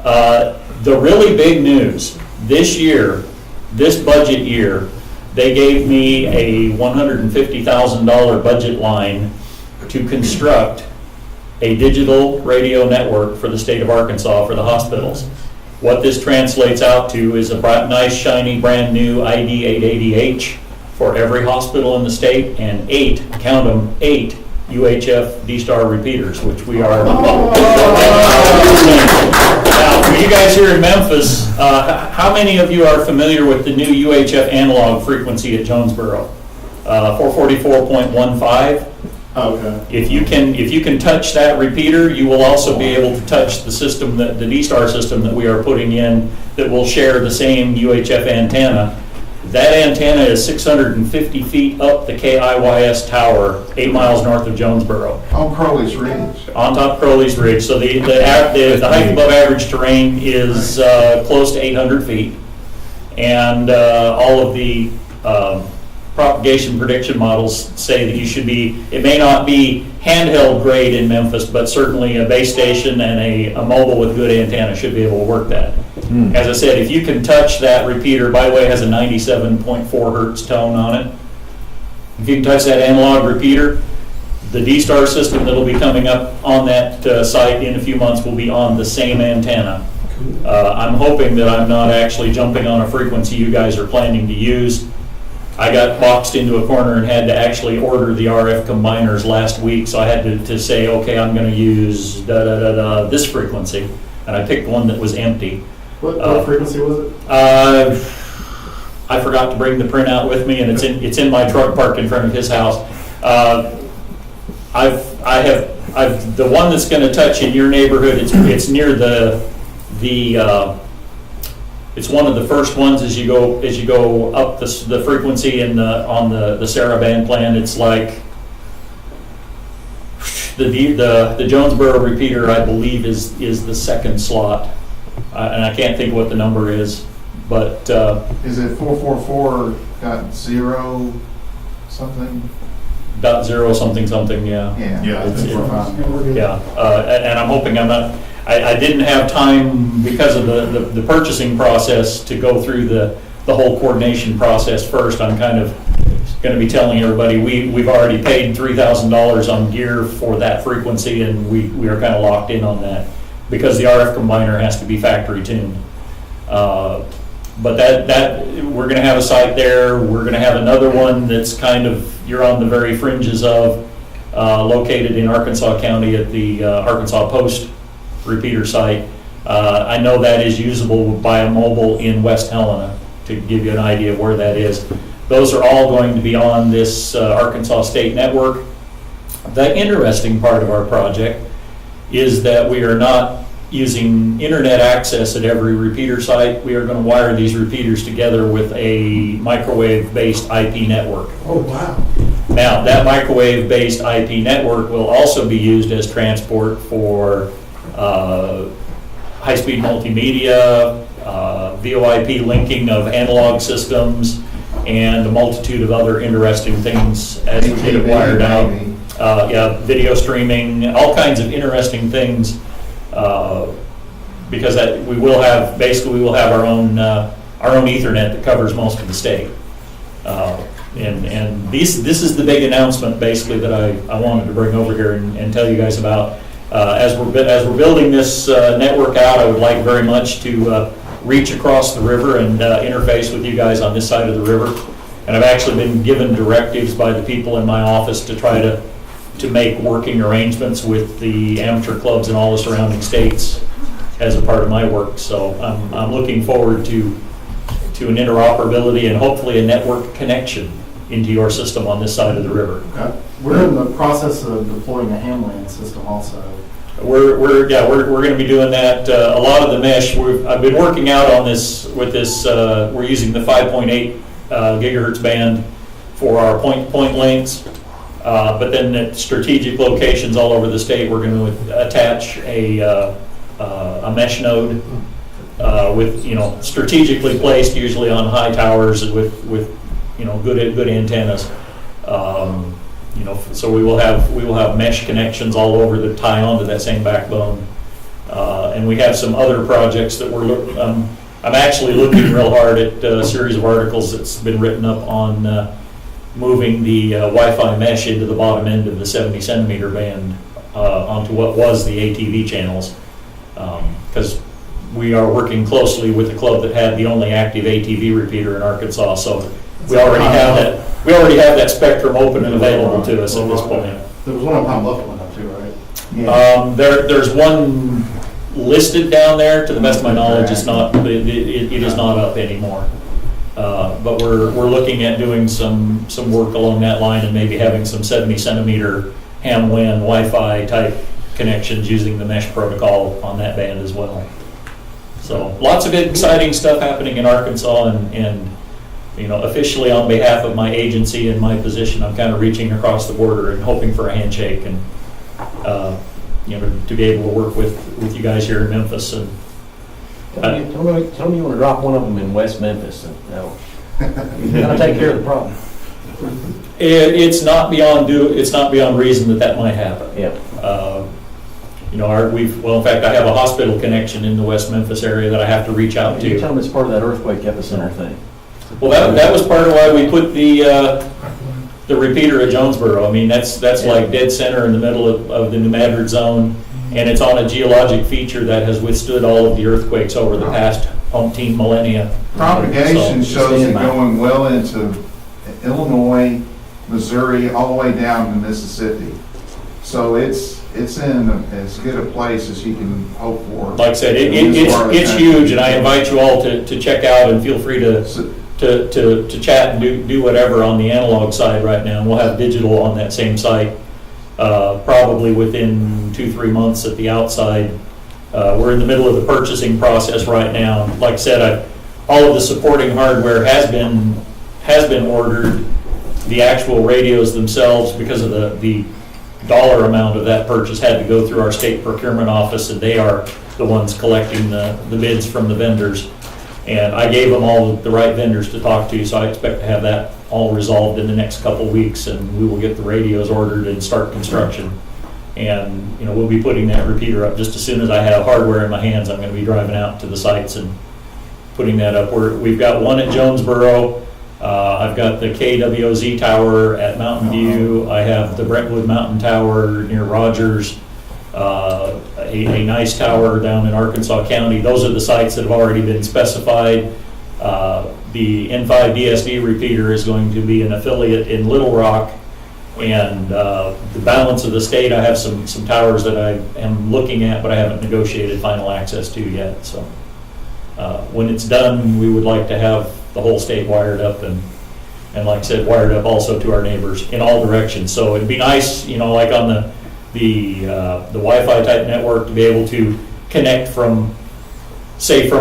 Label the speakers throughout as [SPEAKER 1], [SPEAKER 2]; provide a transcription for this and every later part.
[SPEAKER 1] The really big news this year, this budget year, they gave me a $150,000 budget line to construct a digital radio network for the state of Arkansas for the hospitals. What this translates out to is a nice, shiny, brand new ID 880H for every hospital in the state, and 8, count them, 8 UHF Dstar repeaters, which we are. Now, for you guys here in Memphis, how many of you are familiar with the new UHF analog frequency at Jonesboro? 444.15.
[SPEAKER 2] Okay.
[SPEAKER 1] If you can touch that repeater, you will also be able to touch the system, the Dstar system that we are putting in, that will share the same UHF antenna. That antenna is 650 feet up the KIYS tower, 8 miles north of Jonesboro.
[SPEAKER 2] On Crowley's Ridge.
[SPEAKER 1] On top of Crowley's Ridge. So the height above average terrain is close to 800 feet. And all of the propagation prediction models say that you should be, it may not be handheld grade in Memphis, but certainly a base station and a mobile with good antenna should be able to work that. As I said, if you can touch that repeater, by the way, it has a 97.4 hertz tone on it. If you can touch that analog repeater, the Dstar system that'll be coming up on that site in a few months will be on the same antenna. I'm hoping that I'm not actually jumping on a frequency you guys are planning to use. I got boxed into a corner and had to actually order the RF combiners last week, so I had to say, okay, I'm going to use this frequency, and I picked one that was empty.
[SPEAKER 2] What frequency was it?
[SPEAKER 1] I forgot to bring the printout with me, and it's in my truck parked in front of his house. I've the one that's going to touch in your neighborhood. It's near it's one of the first ones as you go up the frequency on the Sarah band plan. It's like the Jonesboro repeater, I believe, is the second slot, and I can't think what the number is, but
[SPEAKER 2] is it 444.0 something?
[SPEAKER 1] .0 something something, yeah.
[SPEAKER 2] Yeah.
[SPEAKER 1] And I'm hoping I'm not. I didn't have time because of the purchasing process to go through the whole coordination process first. I'm kind of going to be telling everybody we've already paid $3,000 on gear for that frequency, and we are kind of locked in on that because the RF combiner has to be factory tuned. But that we're going to have a site there. We're going to have another one that's kind of, you're on the very fringes of, located in Arkansas County at the Arkansas Post repeater site. I know that is usable by a mobile in West Helena, to give you an idea of where that is. Those are all going to be on this Arkansas State network. The interesting part of our project is that we are not using internet access at every repeater site. We are going to wire these repeaters together with a microwave-based IP network.
[SPEAKER 3] Oh, wow.
[SPEAKER 1] Now, that microwave-based IP network will also be used as transport for high-speed multimedia, VoIP linking of analog systems, and a multitude of other interesting things as we get it wired out. Video streaming, all kinds of interesting things, because we will have our own Ethernet that covers most of the state. And this is the big announcement basically that I wanted to bring over here and tell you guys about. As we're building this network out, I would like very much to reach across the river and interface with you guys on this side of the river. And I've actually been given directives by the people in my office to try to make working arrangements with the amateur clubs in all the surrounding states as a part of my work. So I'm looking forward to an interoperability and hopefully a network connection into your system on this side of the river.
[SPEAKER 4] Okay. We're in the process of deploying a hamland system also.
[SPEAKER 1] We're going to be doing that. A lot of the mesh, I've been working out on this with this. We're using the 5.8 gigahertz band for our point lengths, but then at strategic locations all over the state, we're going to attach a mesh node with strategically placed, usually on high towers with good antennas. So we will have mesh connections all over that tie onto that same backbone, And we have some other projects that I'm actually looking real hard at a series of articles that's been written up on moving the Wi-Fi mesh into the bottom end of the 70 centimeter band onto what was the ATV channels. Because we are working closely with the club that had the only active ATV repeater in Arkansas, so we already have that spectrum open and available to us at this point.
[SPEAKER 4] There was one on Pine Bluff one too, right?
[SPEAKER 1] There's one listed down there. To the best of my knowledge, it's not. It is not up anymore. But we're looking at doing some work along that line and maybe having some 70 centimeter ham WAN Wi-Fi type connections using the mesh protocol on that band as well. So lots of exciting stuff happening in Arkansas, and officially on behalf of my agency and my position, I'm kind of reaching across the border and hoping for a handshake and to be able to work with you guys here in Memphis. And
[SPEAKER 3] Tell me you want to drop one of them in West Memphis, and you're going to take care of the problem.
[SPEAKER 1] it's not beyond reason that might happen.
[SPEAKER 3] Yeah.
[SPEAKER 1] In fact, I have a hospital connection in the West Memphis area that I have to reach out
[SPEAKER 3] You
[SPEAKER 1] to.
[SPEAKER 3] tell them it's part of that earthquake epicenter thing.
[SPEAKER 1] Well, that was part of why we put the repeater at Jonesboro. I mean, that's like dead center in the middle of the M.D.A.R.C zone, and it's on a geologic feature that has withstood all of the earthquakes over the past umpteen millennia.
[SPEAKER 2] Propagation
[SPEAKER 1] So,
[SPEAKER 2] shows it going well into Illinois, Missouri, all the way down to Mississippi. So it's in as good a place as you can hope for.
[SPEAKER 1] Like I said, it's huge, and I invite you all to check out, and feel free to chat and do whatever on the analog side right now. We'll have digital on that same site probably within 2-3 months at the outside. We're in the middle of the purchasing process right now. Like I said, all of the supporting hardware has been ordered. The actual radios themselves, because of the dollar amount of that purchase, had to go through our state procurement office, and they are the ones collecting the bids from the vendors. And I gave them all the right vendors to talk to, so I expect to have that all resolved in the next couple weeks, and we will get the radios ordered and start construction. And we'll be putting that repeater up just as soon as I have hardware in my hands. I'm going to be driving out to the sites and putting that up. We've got one at Jonesboro. I've got the KWOZ tower at Mountain View. I have the Brentwood Mountain Tower near Rogers. A nice tower down in Arkansas County. Those are the sites that have already been specified. The N5 DSD repeater is going to be an affiliate in Little Rock, and the balance of the state, I have some towers that I am looking at, but I haven't negotiated final access to yet. So when it's done, we would like to have the whole state wired up, and like I said, wired up also to our neighbors in all directions. So it'd be nice, like on the Wi-Fi type network, to be able to connect from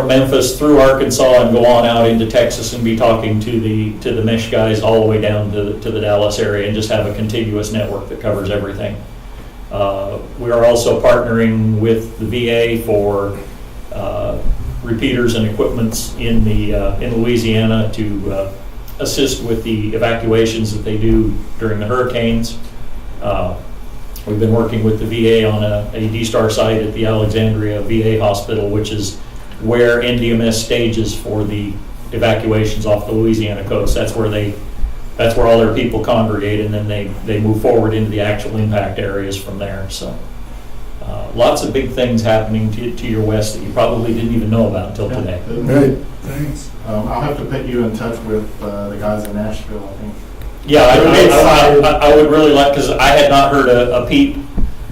[SPEAKER 1] Memphis through Arkansas and go on out into Texas and be talking to the mesh guys all the way down to the Dallas area, and just have a contiguous network that covers everything. We are also partnering with the VA for repeaters and equipments in Louisiana to assist with the evacuations that they do during the hurricanes. We've been working with the VA on a Dstar site at the Alexandria VA Hospital, which is where M.D.A.R.C stages for the evacuations off the Louisiana coast. That's where all their people congregate, and then they move forward into the actual impact areas from there. So lots of big things happening to your west that you probably didn't even know about until today.
[SPEAKER 2] Great, thanks.
[SPEAKER 4] I'll have to put you in touch with the guys in Nashville, I think.
[SPEAKER 1] Yeah, I would really like, because I had not heard a peep.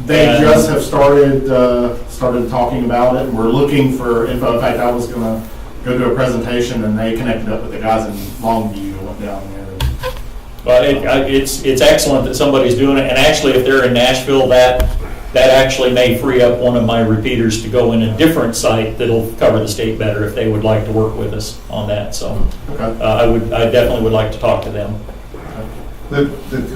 [SPEAKER 4] They just have started talking about it. We're looking for info. In fact, I was going to go do a presentation, and they connected up with the guys in Longview and went down there.
[SPEAKER 1] Well, it's excellent that somebody's doing it, and actually, if they're in Nashville, that actually may free up one of my repeaters to go in a different site that'll cover the state better if they would like to work with us on that. So
[SPEAKER 4] Okay.
[SPEAKER 1] I definitely would like to talk to them.
[SPEAKER 2] The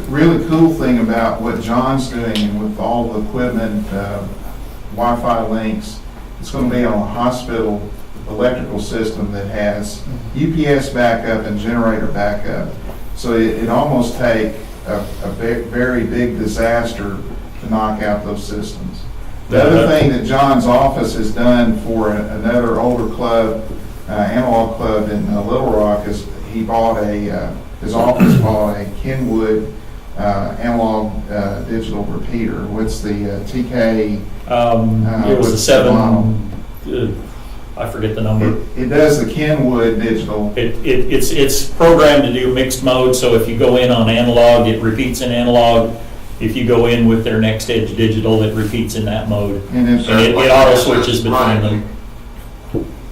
[SPEAKER 2] really cool thing about what John's doing, and with all the equipment, Wi-Fi links, it's going to be on a hospital electrical system that has UPS backup and generator backup. So it almost take a very big disaster to knock out those systems. The other thing that John's office has done for another older club, analog club in Little Rock, is he bought his office bought a Kenwood analog digital repeater. What's the TK?
[SPEAKER 1] It was a 7, I forget the number.
[SPEAKER 2] It does the Kenwood digital.
[SPEAKER 1] It's programmed to do mixed mode, so if you go in on analog, it repeats in analog. If you go in with their Next Edge digital, it repeats in that mode.
[SPEAKER 2] And
[SPEAKER 1] it auto switches between them.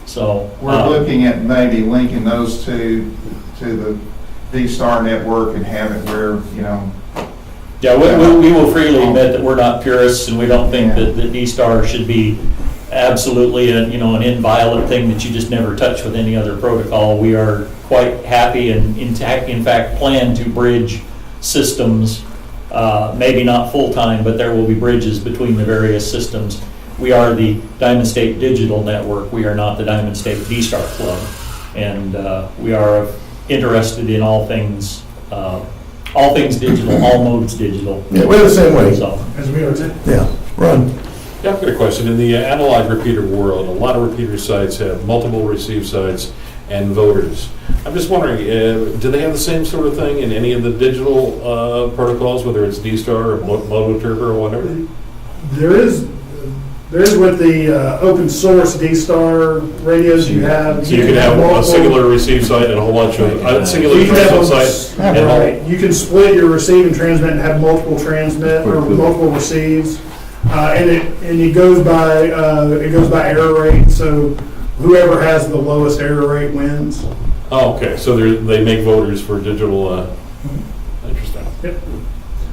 [SPEAKER 1] So.
[SPEAKER 2] We're looking at maybe linking those two to the Dstar network and have it where,
[SPEAKER 1] Yeah, we will freely admit that we're not purists, and we don't think that Dstar should be absolutely an inviolate thing that you just never touch with any other protocol. We are quite happy and in fact plan to bridge systems, maybe not full-time, but there will be bridges between the various systems. We are the Diamond State Digital Network. We are not the Diamond State Dstar Club. And we are interested in all things digital, all modes digital.
[SPEAKER 5] Yeah, we're the same way.
[SPEAKER 1] So,
[SPEAKER 6] As we are too.
[SPEAKER 5] Yeah, run.
[SPEAKER 7] Yeah, I've got a question. In the analog repeater world, a lot of repeater sites have multiple receive sites and voters. I'm just wondering, do they have the same sort of thing in any of the digital protocols, whether it's Dstar or Mototurbo or whatever?
[SPEAKER 6] There is with the open source Dstar radios you have.
[SPEAKER 7] So you can have a singular receive site and a whole bunch of singular transmit sites.
[SPEAKER 6] Right. You can split your receive and transmit and have multiple transmit or multiple receives, and it goes by error rate. So whoever has the lowest error rate wins.
[SPEAKER 7] Oh, okay. So they make voters for digital. Interesting.
[SPEAKER 6] Yep.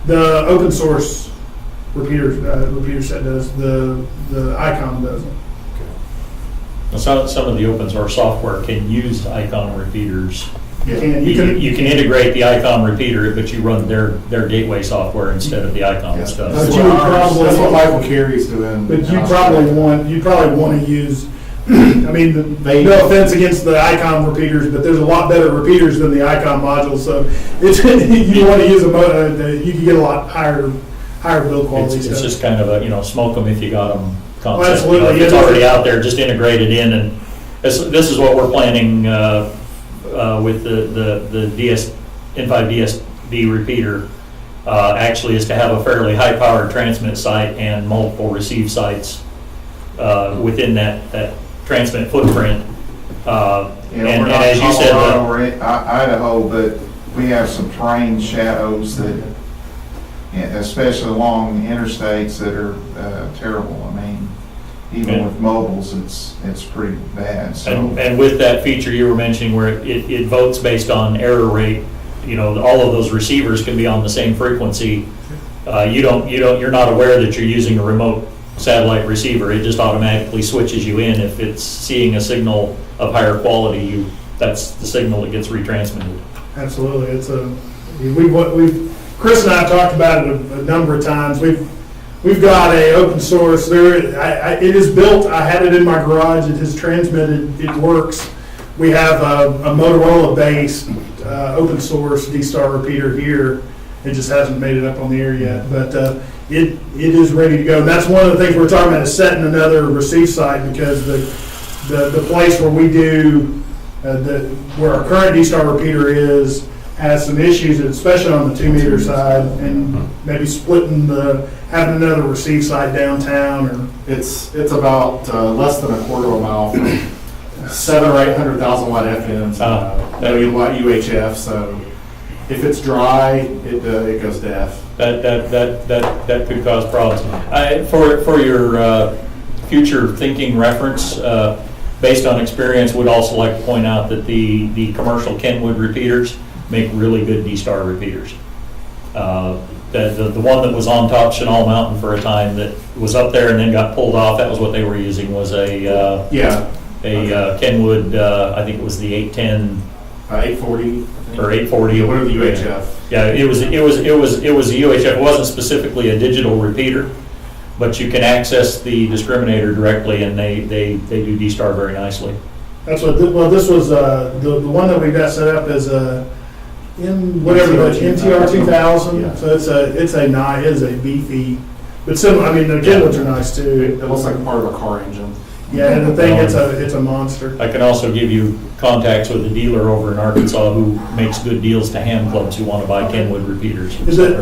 [SPEAKER 6] The open source repeater set does, the Icon doesn't.
[SPEAKER 1] some of the open source software can use Icon repeaters.
[SPEAKER 6] You
[SPEAKER 1] You can integrate the Icon repeater, but you run their gateway software instead of the Icon stuff.
[SPEAKER 6] But you would probably-
[SPEAKER 4] That's what Michael Carey's doing.
[SPEAKER 6] But you probably want to use, I mean, no offense against the Icon repeaters, but there's a lot better repeaters than the Icon modules, so it's, you want to use you can get a lot higher build quality
[SPEAKER 1] It's
[SPEAKER 6] stuff.
[SPEAKER 1] just kind of a, smoke them if you got them concept.
[SPEAKER 6] Absolutely.
[SPEAKER 1] If it's already out there, just integrate it in, and this is what we're planning with the N5 DSD repeater, actually is to have a fairly high-powered transmit site and multiple receive sites within that transmit footprint.
[SPEAKER 2] We're
[SPEAKER 1] And
[SPEAKER 2] not
[SPEAKER 1] as you said,
[SPEAKER 2] Colorado or Idaho, but we have some train shadows that, especially along interstates, that are terrible. I mean, even with mobiles, it's pretty bad. So
[SPEAKER 1] and with that feature you were mentioning where it votes based on error rate, all of those receivers can be on the same frequency. You're not aware that you're using a remote satellite receiver. It just automatically switches you in. If it's seeing a signal of higher quality, that's the signal that gets retransmitted.
[SPEAKER 6] Absolutely, Chris and I have talked about it a number of times. We've got a open source. It is built. I had it in my garage. It has transmitted. It works. We have a Motorola-based open source Dstar repeater here. It just hasn't made it up on the air yet, but it is ready to go. And that's one of the things we're talking about, is setting another receive site, because the place where we do where our current Dstar repeater has some issues, especially on the 2 meter side, and maybe having another receive site downtown, or
[SPEAKER 4] It's about less than a quarter of a mile from 700,000 or 800,000 watt FMs, 80 watt UHF. So if it's dry, it goes deaf.
[SPEAKER 1] That could cause problems. For your future thinking reference, based on experience, would also like to point out that the commercial Kenwood repeaters make really good Dstar repeaters. The one that was on top Chenal Mountain for a time, that was up there and then got pulled off, that was what they were using, was a Kenwood, I think it was the 810
[SPEAKER 4] 840
[SPEAKER 1] or 840.
[SPEAKER 4] Whatever the UHF.
[SPEAKER 1] Yeah, it was a UHF. It wasn't specifically a digital repeater, but you can access the discriminator directly, and they do Dstar very nicely.
[SPEAKER 6] that's what. This was the one that we got set up as MTR 2000.
[SPEAKER 4] Yeah.
[SPEAKER 6] So it is a beefy But similar, I mean, the Kenwoods are nice too.
[SPEAKER 4] It looks like part of a car engine.
[SPEAKER 6] Yeah, and the thing, it's a monster.
[SPEAKER 1] I can also give you contacts with a dealer over in Arkansas who makes good deals to ham clubs who want to buy Kenwood repeaters.
[SPEAKER 6] Is it,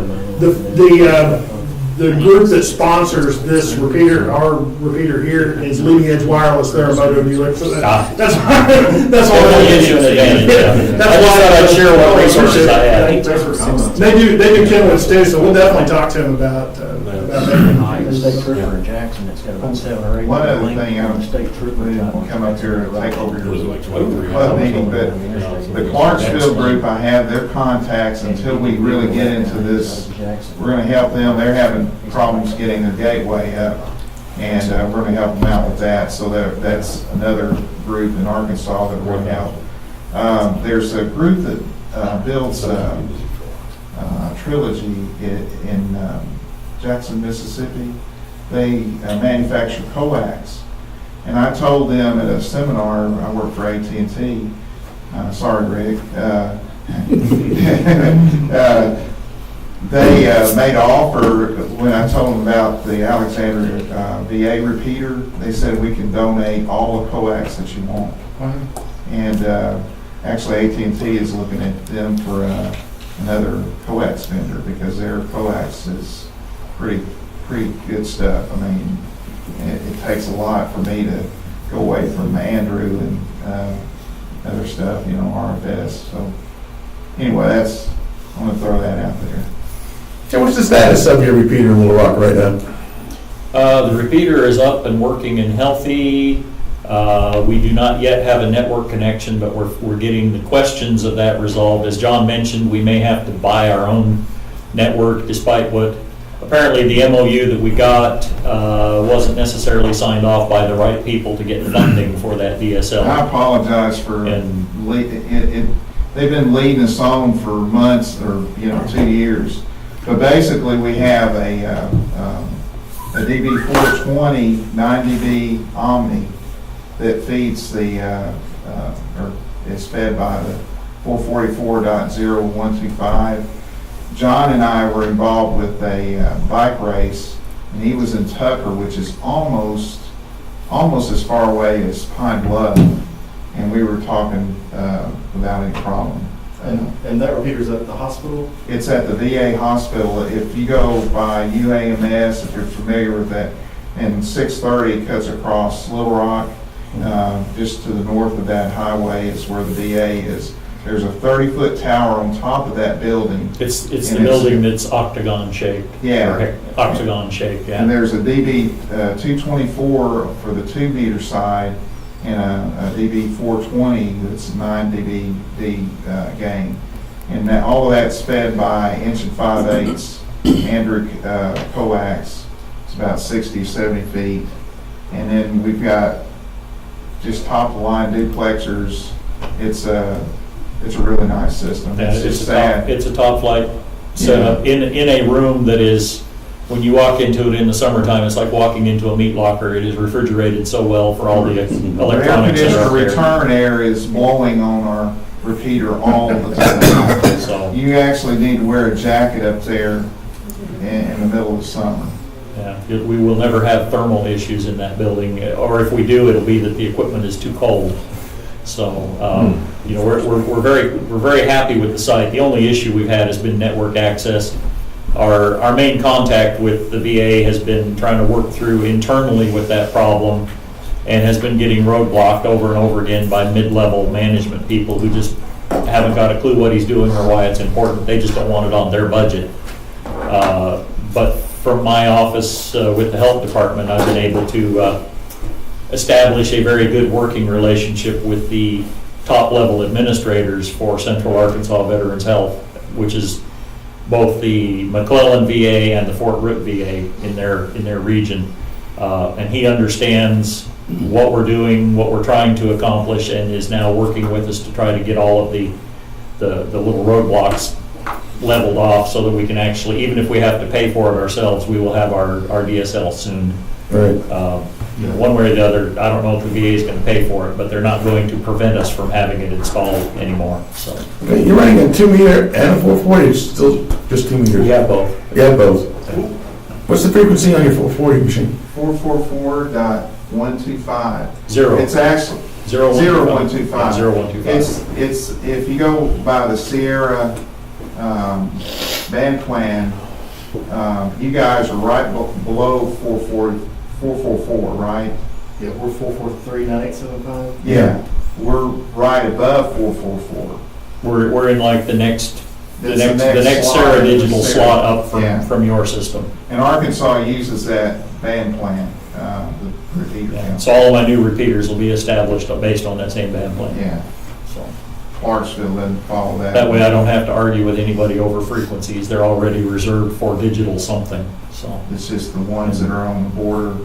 [SPEAKER 6] the group that sponsors this repeater, our repeater here, is Leading Edge Wireless, they're a moto dealer, so that's
[SPEAKER 1] That
[SPEAKER 6] all.
[SPEAKER 1] will give you an advantage. I
[SPEAKER 6] That's
[SPEAKER 1] just
[SPEAKER 6] why
[SPEAKER 1] thought I'd share what resources I had.
[SPEAKER 4] Thanks for coming.
[SPEAKER 6] They do Kenwoods too, so we'll definitely talk to him about
[SPEAKER 3] The state
[SPEAKER 6] that.
[SPEAKER 3] trooper in Jackson, it's got about 7 or 8.
[SPEAKER 2] One other
[SPEAKER 3] link
[SPEAKER 2] thing,
[SPEAKER 3] on the state trooper.
[SPEAKER 2] we didn't come up here to take over
[SPEAKER 7] It was
[SPEAKER 2] your
[SPEAKER 7] like 23.
[SPEAKER 2] club meeting, but the Clarksville group, I have their contacts until we really get into this. We're gonna help them, they're having problems getting their gateway up, and we're gonna help them out with that, so that's another group in Arkansas that we're gonna help. There's a group that builds Trilogy in Jackson, Mississippi. They manufacture coax, and I told them at a seminar, I work for AT&T, sorry Rick, they made an offer when I told them about the Alexander VA repeater. They said we can donate all the coax that you want. And actually AT&T is looking at them for another coax vendor because their coax is pretty good stuff. I mean, it takes a lot for me to go away from Andrew and other stuff, you know, RFS. So anyway, I'm gonna throw that out there.
[SPEAKER 5] So what's the status of your repeater in Little Rock right now?
[SPEAKER 1] The repeater is up and working and healthy. We do not yet have a network connection, but we're getting the questions of that resolved. As John mentioned, we may have to buy our own network, despite what apparently the MOU that we got wasn't necessarily signed off by the right people to get funding for that DSL.
[SPEAKER 2] I apologize for they've been leading us on for months or 2 years. But basically, we have a DB420 9 dB Omni that feeds or is fed by the 444.0125. John and I were involved with a bike race, and he was in Tucker, which is almost as far away as Pine Bluff, and we were talking without any problem.
[SPEAKER 4] And that repeater's at the hospital?
[SPEAKER 2] It's at the VA hospital. If you go by UAMS, if you're familiar with that, and 630 cuts across Little Rock, just to the north of that highway is where the VA is. There's a 30-foot tower on top of that building.
[SPEAKER 1] It's the building that's octagon shaped.
[SPEAKER 2] Yeah.
[SPEAKER 1] Or octagon shaped, yeah.
[SPEAKER 2] And there's a DB 224 for the 2 meter side and a DB 420 that's 9 dB gain. And all of that's fed by 1 5/8 Andric coax. It's about 60, 70 feet. And then we've got just top of the line duplexers. It's a really nice system.
[SPEAKER 1] Yeah,
[SPEAKER 2] It's just sad.
[SPEAKER 1] It's a top flight setup in a room that is, when you walk into it in the summertime, it's like walking into a meat locker. It is refrigerated so well for all the
[SPEAKER 2] The air
[SPEAKER 1] electronics that are
[SPEAKER 2] conditioner
[SPEAKER 1] up there.
[SPEAKER 2] return air is blowing on our repeater all the time.
[SPEAKER 1] So,
[SPEAKER 2] You actually need to wear a jacket up there in the middle of the summer.
[SPEAKER 1] yeah, we will never have thermal issues in that building, or if we do, it'll be that the equipment is too cold. So, we're very happy with the site. The only issue we've had has been network access. Our main contact with the VA has been trying to work through internally with that problem, and has been getting roadblocked over and over again by mid-level management people who just haven't got a clue what he's doing or why it's important. They just don't want it on their budget. But from my office with the health department, I've been able to establish a very good working relationship with the top-level administrators for Central Arkansas Veterans Health, which is both the McClellan VA and the Fort Root VA in their region. And he understands what we're doing, what we're trying to accomplish, and is now working with us to try to get all of the little roadblocks leveled off so that we can actually, even if we have to pay for it ourselves, we will have our DSL soon.
[SPEAKER 5] Right.
[SPEAKER 1] One way or the other, I don't know if the VA is going to pay for it, but they're not going to prevent us from having it installed anymore, so.
[SPEAKER 5] Okay, you're running a 2 meter and a 440, it's still just 2 meters?
[SPEAKER 1] We have both.
[SPEAKER 5] You have both. What's the frequency on your 440 machine?
[SPEAKER 2] 444.125.
[SPEAKER 1] Zero.
[SPEAKER 2] It's actually, 0125.
[SPEAKER 1] 0125.
[SPEAKER 2] It's, if you go by the Sierra band plan, you guys are right below 444, right?
[SPEAKER 4] Yeah, we're 4439875.
[SPEAKER 2] Yeah. We're right above 444.
[SPEAKER 1] We're in like the next
[SPEAKER 2] It's the next
[SPEAKER 1] Sarah
[SPEAKER 2] slot.
[SPEAKER 1] digital
[SPEAKER 2] Sarah.
[SPEAKER 1] slot up
[SPEAKER 2] Yeah.
[SPEAKER 1] from your system.
[SPEAKER 2] And Arkansas uses that band plan, the repeater
[SPEAKER 1] Yeah.
[SPEAKER 2] count.
[SPEAKER 1] So all of my new repeaters will be established based on that same band plan.
[SPEAKER 2] Yeah,
[SPEAKER 1] So
[SPEAKER 2] Clarksville doesn't follow that.
[SPEAKER 1] that way I don't have to argue with anybody over frequencies. They're already reserved for digital something, so.
[SPEAKER 2] It's just the ones that are on the border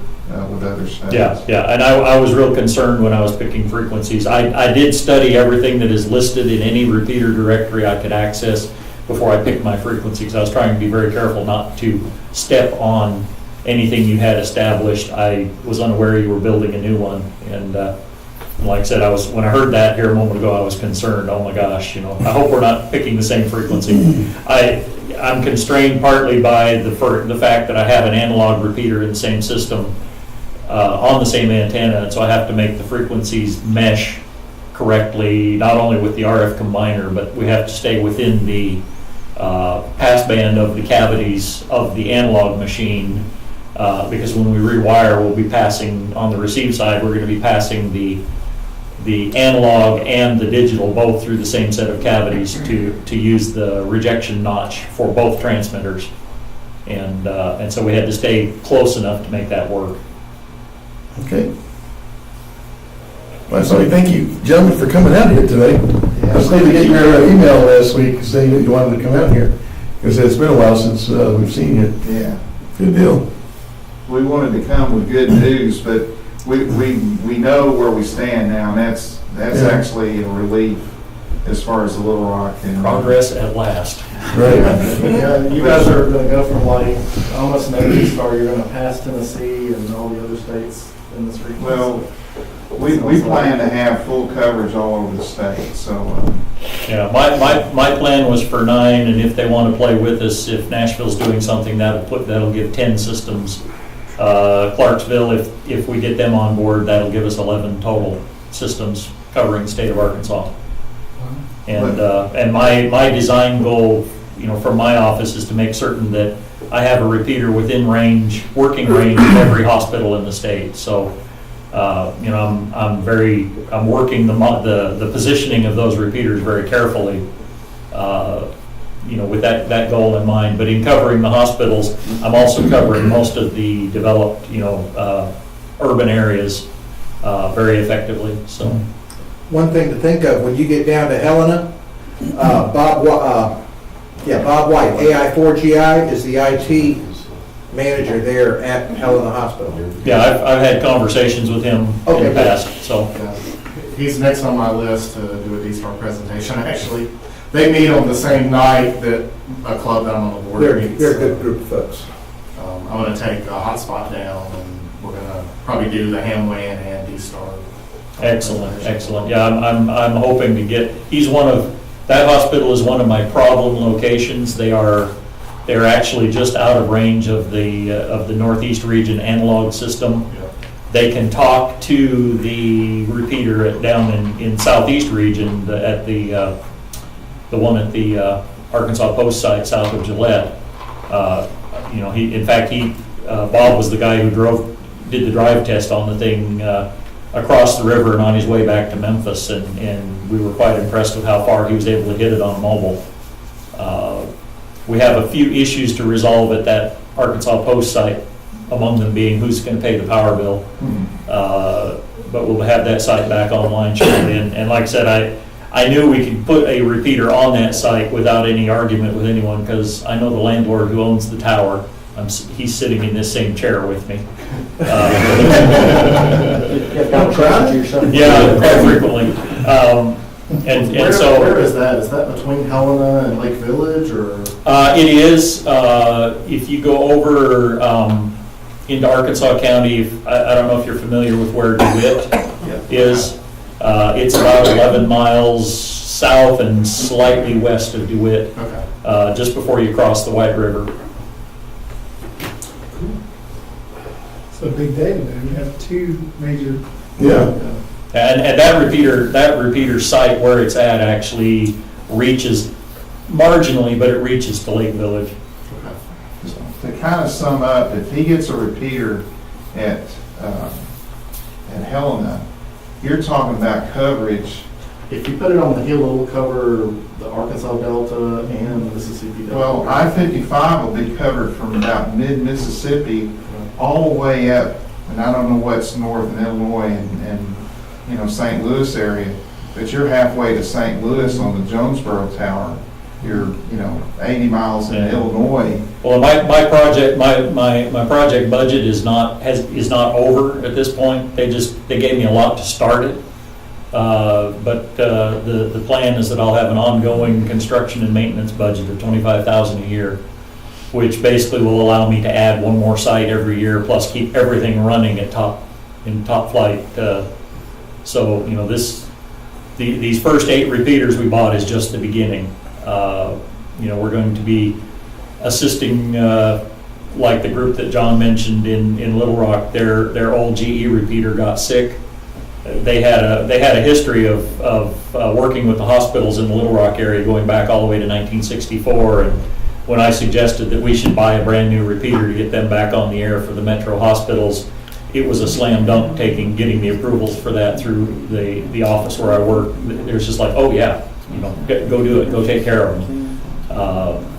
[SPEAKER 2] with other states.
[SPEAKER 1] Yeah, yeah, and I was real concerned when I was picking frequencies. I did study everything that is listed in any repeater directory I could access before I picked my frequencies. I was trying to be very careful not to step on anything you had established. I was unaware you were building a new one, and like I said, when I heard that here a moment ago, I was concerned. Oh my gosh, I hope we're not picking the same frequency. I'm constrained partly by the fact that I have an analog repeater in the same system on the same antenna, and so I have to make the frequencies mesh correctly, not only with the RF combiner, but we have to stay within the passband of the cavities of the analog machine, because when we rewire, we'll be passing, on the receive side, we're going to be passing the analog and the digital both through the same set of cavities to use the rejection notch for both transmitters. And so we had to stay close enough to make that work.
[SPEAKER 5] Okay. Well, so thank you, gentlemen, for coming out here today. I was glad to get your email last week saying that you wanted to come out here, because it's been a while since we've seen you.
[SPEAKER 2] Yeah.
[SPEAKER 5] Good deal.
[SPEAKER 2] We wanted to come with good news, but we know where we stand now, and that's
[SPEAKER 5] Yeah.
[SPEAKER 2] actually a relief as far as the Little Rock and
[SPEAKER 1] Progress at last.
[SPEAKER 5] Right.
[SPEAKER 4] Yeah, you guys are gonna go from like almost no Dstar, you're gonna pass Tennessee and all the other states in this region.
[SPEAKER 2] Well, we plan to have full coverage all over the state, so
[SPEAKER 1] Yeah, my plan was for 9, and if they want to play with us, if Nashville's doing something, that'll give 10 systems. Clarksville, if we get them on board, that'll give us 11 total systems covering the state of Arkansas. And my design goal, from my office is to make certain that I have a repeater within range, working range of every hospital in the state. So, I'm working the positioning of those repeaters very carefully, with that goal in mind. But in covering the hospitals, I'm also covering most of the developed, urban areas very effectively. So.
[SPEAKER 8] One thing to think of, when you get down to Helena, Bob White, AI4GI, is the IT manager there at Helena Hospital.
[SPEAKER 1] Yeah, I've had conversations with him in
[SPEAKER 8] Okay,
[SPEAKER 1] the
[SPEAKER 8] good.
[SPEAKER 1] past, so.
[SPEAKER 4] Yeah. He's next on my list to do a Dstar presentation, actually. They meet on the same night that a club that I'm on the board meets.
[SPEAKER 8] They're a good group of folks.
[SPEAKER 4] I'm gonna take a hotspot down, and we're gonna probably do the Hamway and Dstar.
[SPEAKER 1] Excellent, excellent. Yeah, I'm hoping to get, that hospital is one of my problem locations. They're actually just out of range of the Northeast region analog system.
[SPEAKER 4] Yeah.
[SPEAKER 1] They can talk to the repeater down in Southeast region, at the one at the Arkansas Post site south of Gillette. Bob was the guy who did the drive test on the thing across the river and on his way back to Memphis, and we were quite impressed with how far he was able to hit it on mobile. We have a few issues to resolve at that Arkansas Post site, among them being who's going to pay the power bill. But we'll have that site back online shortly. And like I said, I knew we could put a repeater on that site without any argument with anyone, because I know the landlord who owns the tower. He's sitting in this same chair with me.
[SPEAKER 3] You have conversations to yourself?
[SPEAKER 1] Yeah, quite frequently. And
[SPEAKER 4] Where
[SPEAKER 1] so.
[SPEAKER 4] is that? Is that between Helena and Lake Village, or?
[SPEAKER 1] It is, if you go over into Arkansas County, I don't know if you're familiar with where DeWitt is. It's about 11 miles south and slightly west of DeWitt,
[SPEAKER 4] Okay.
[SPEAKER 1] just before you cross the White River.
[SPEAKER 6] It's a big day today. We have two major.
[SPEAKER 5] Yeah.
[SPEAKER 1] And that repeater site where it's at actually reaches marginally, but it reaches to Lake Village.
[SPEAKER 2] To kind of sum up, if he gets a repeater at Helena, you're talking about coverage.
[SPEAKER 4] If you put it on the hill, it'll cover the Arkansas Delta and the Mississippi Delta.
[SPEAKER 2] Well, I-55 will be covered from about mid-Mississippi all the way up, and I don't know what's north in Illinois and St. Louis area, but you're halfway to St. Louis on the Jonesboro Tower. You're 80 miles in
[SPEAKER 1] Yeah.
[SPEAKER 2] Illinois.
[SPEAKER 1] Well, my project budget is not over at this point. They gave me a lot to start it. But the plan is that I'll have an ongoing construction and maintenance budget of $25,000 a year, which basically will allow me to add one more site every year, plus keep everything running at top flight. So these first 8 repeaters we bought is just the beginning. We're going to be assisting, like the group that John mentioned in Little Rock. Their old GE repeater got sick. They had a history of working with the hospitals in the Little Rock area going back all the way to 1964. And when I suggested that we should buy a brand new repeater to get them back on the air for the metro hospitals, it was a slam dunk getting the approvals for that through the office where I work. It was just like, oh yeah, go do it, go take care of them.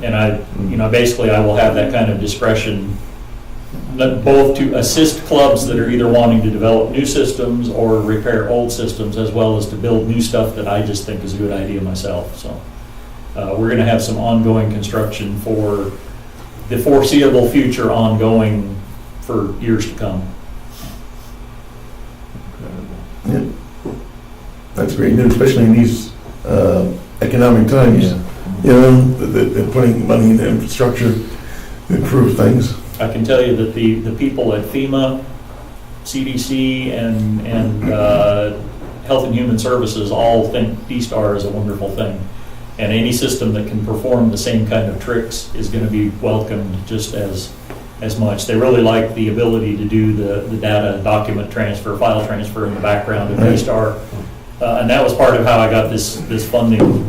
[SPEAKER 1] And basically I will have that kind of discretion, both to assist clubs that are either wanting to develop new systems or repair old systems, as well as to build new stuff that I just think is a good idea myself. So we're going to have some ongoing construction for the foreseeable future, ongoing for years to come.
[SPEAKER 5] Yeah. That's great news, especially in these economic times. They're putting money into infrastructure to improve things.
[SPEAKER 1] I can tell you that the people at FEMA, CDC, and Health and Human Services all think Dstar is a wonderful thing. And any system that can perform the same kind of tricks is going to be welcomed just as much. They really like the ability to do the data document transfer, file transfer in the background of Dstar. And that was part of how I got this funding.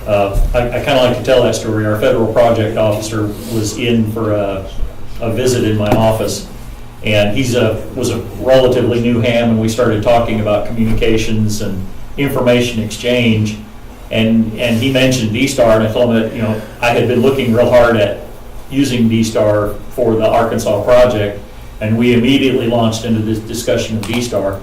[SPEAKER 1] I kind of like to tell that story. Our federal project officer was in for a visit in my office, and was a relatively new ham, and we started talking about communications and information exchange, and he mentioned Dstar, and I told him that I had been looking real hard at using Dstar for the Arkansas project, and we immediately launched into this discussion of Dstar.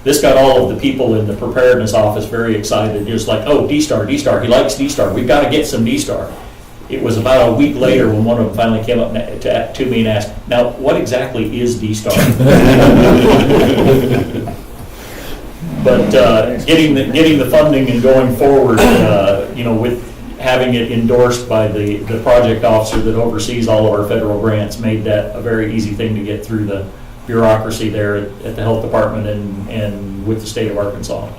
[SPEAKER 1] This got all of the people in the preparedness office very excited. It was like, oh, Dstar, he likes Dstar. We've got to get some Dstar. It was about a week later when one of them finally came up to me and asked, now, what exactly is Dstar? But getting the funding and going forward, with having it endorsed by the project officer that oversees all of our federal grants made that a very easy thing to get through the bureaucracy there at the health department and with the state of Arkansas.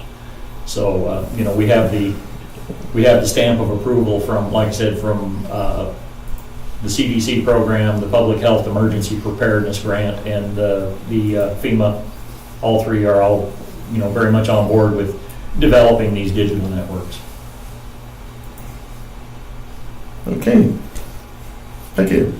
[SPEAKER 1] So, we have the stamp of approval from, like I said, from the CDC program, the Public Health Emergency Preparedness Grant, and the FEMA. All three are all, very much on board with developing these digital networks.
[SPEAKER 5] Okay. Thank you.